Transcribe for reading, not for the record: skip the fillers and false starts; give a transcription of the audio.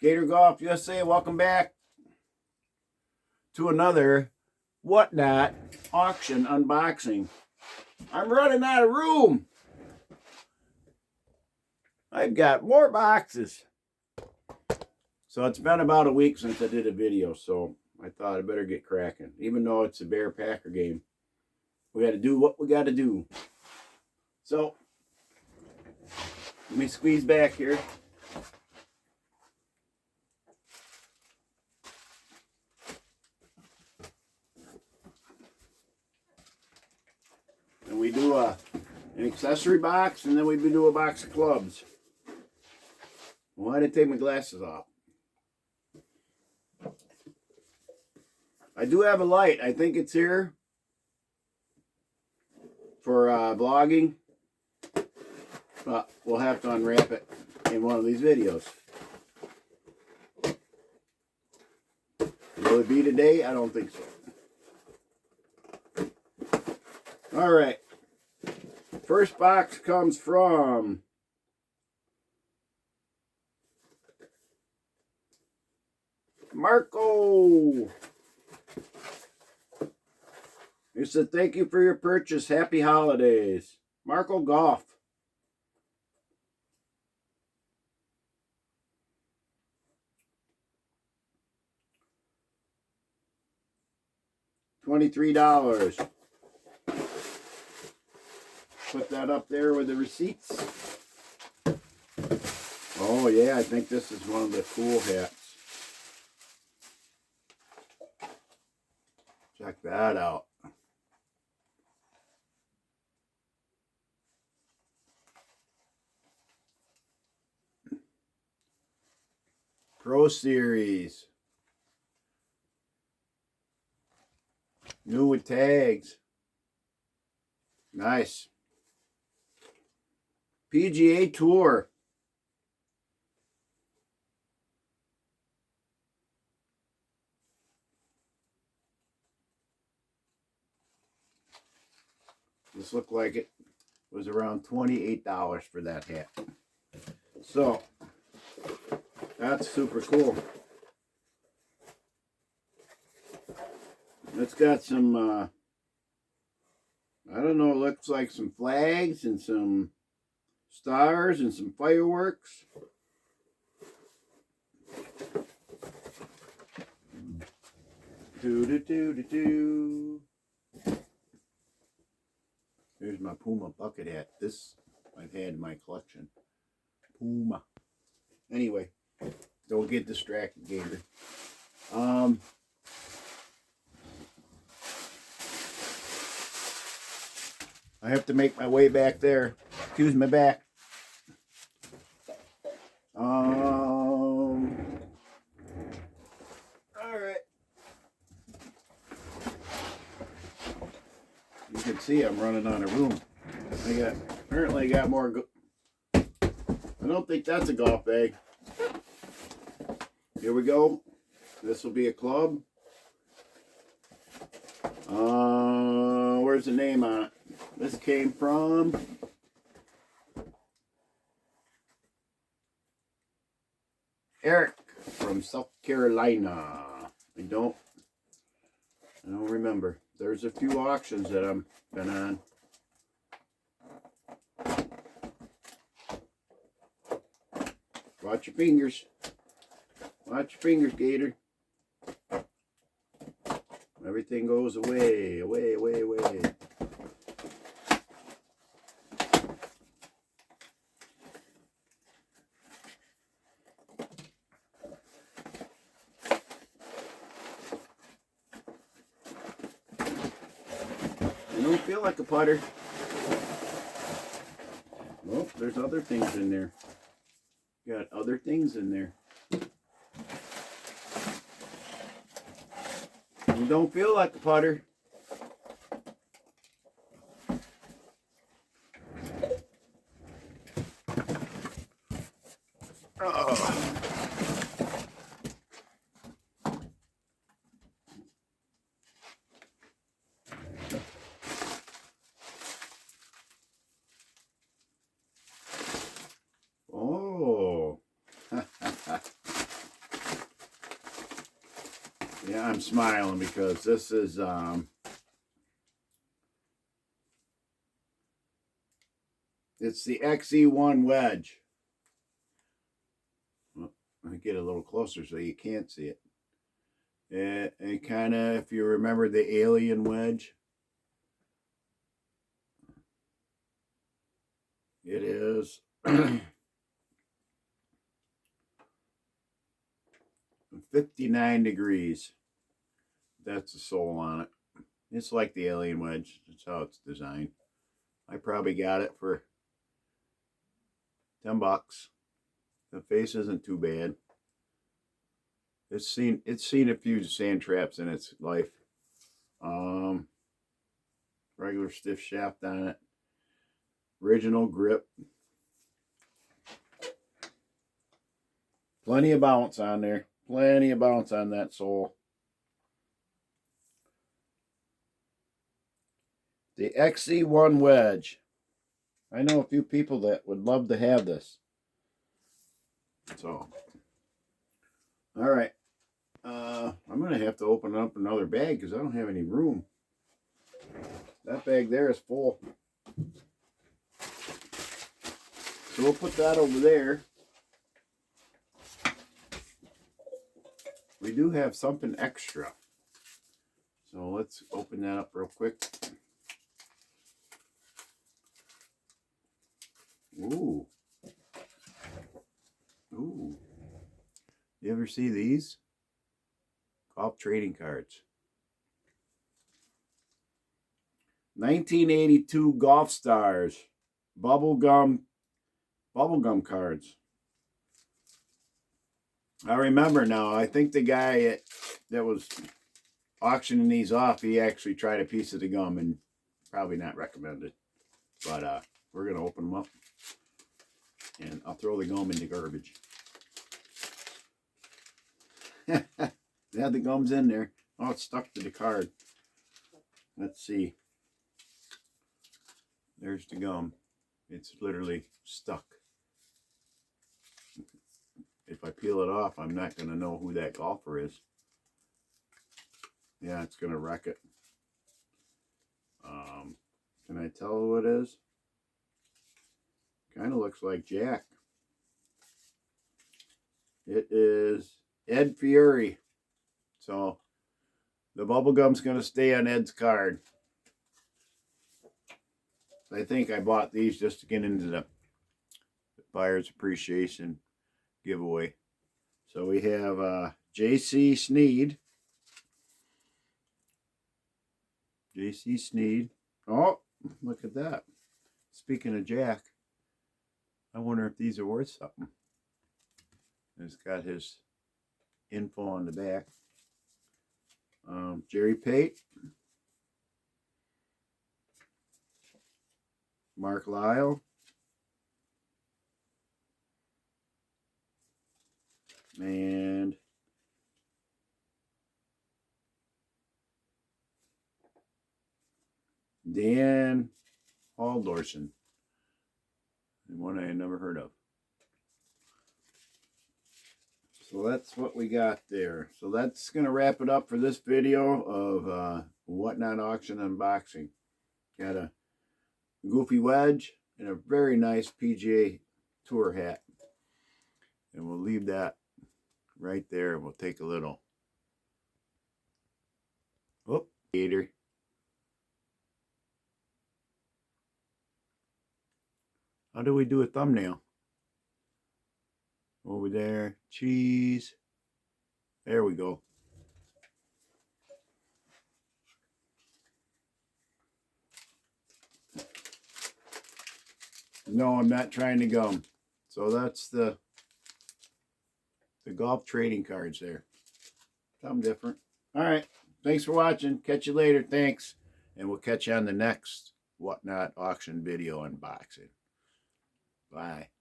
Gator Golf USA, welcome back to another Whatnot auction unboxing. I'm running out of room. I've got more boxes. So it's been about a week since I did a video, so I thought I better get cracking. Even though it's a Bear Packer game, we got to do what we got to do. So let me squeeze back here. And we do an accessory box, and then we do a box of clubs. Why did I take my glasses off? I do have a light. I think it's here for vlogging, but we'll have to unwrap it in one of these videos. Will it be today? I don't think so. All right. First box comes from Marco. He said, "Thank you for your purchase. Happy holidays." Marco Golf. $23. Put that up there with the receipts. Oh yeah, I think this is one of the cool hats. Check that out. Pro Series. New with tags. Nice. PGA Tour. This looked like it was around $28 for that hat. So, that's super cool. It's got some, I don't know, it looks like some flags and some stars and some fireworks. Do-do-do-do-do. Here's my Puma bucket hat. This I've had in my collection. Puma. Anyway, don't get distracted, Gator. I have to make my way back there. Excuse my back. All right. You can see I'm running out of room. Apparently I got more. I don't think that's a golf bag. Here we go. This will be a club. Where's the name on it? This came from Eric from South Carolina. I don't remember. There's a few auctions that I've been on. Watch your fingers. Watch your fingers, Gator. Everything goes away, away, away, away. I don't feel like a putter. Nope, there's other things in there. Got other things in there. You don't feel like a putter. Oh. Oh. Yeah, I'm smiling because this is it's the XE1 wedge. Well, let me get a little closer so you can't see it. And kind of, if you remember the alien wedge, it is 59 degrees. That's the sole on it. It's like the alien wedge. That's how it's designed. I probably got it for $10. The face isn't too bad. It's seen a few sand traps in its life. Regular stiff shaft on it. Original grip. Plenty of bounce on there. Plenty of bounce on that sole. The XE1 wedge. I know a few people that would love to have this. So, all right. I'm going to have to open up another bag because I don't have any room. That bag there is full. So we'll put that over there. We do have something extra. So let's open that up real quick. Ooh. Ooh. You ever see these? Golf trading cards. 1982 Golf Stars. Bubblegum cards. I remember now. I think the guy that was auctioning these off, he actually tried a piece of the gum, and probably not recommended. But we're going to open them up. And I'll throw the gum in the garbage. Yeah, the gum's in there. Oh, it's stuck to the card. Let's see. There's the gum. It's literally stuck. If I peel it off, I'm not going to know who that golfer is. Yeah, it's going to wreck it. Can I tell who it is? Kind of looks like Jack. It is Ed Fieri. So the bubblegum's going to stay on Ed's card. I think I bought these just to get into the buyer's appreciation giveaway. So we have J.C. Sneed. J.C. Sneed. Oh, look at that. Speaking of Jack, I wonder if these are worth something. It's got his info on the back. Jerry Pate. Mark Lyle. And Dan Haldorson. One I had never heard of. So that's what we got there. So that's going to wrap it up for this video of Whatnot Auction unboxing. Got a goofy wedge and a very nice PGA Tour hat. And we'll leave that right there. We'll take a little. Whoop, gator. How do we do a thumbnail? Over there, cheese. There we go. No, I'm not trying to gum. So that's the golf trading cards there. Something different. All right. Thanks for watching. Catch you later. Thanks. And we'll catch you on the next Whatnot auction video unboxing. Bye.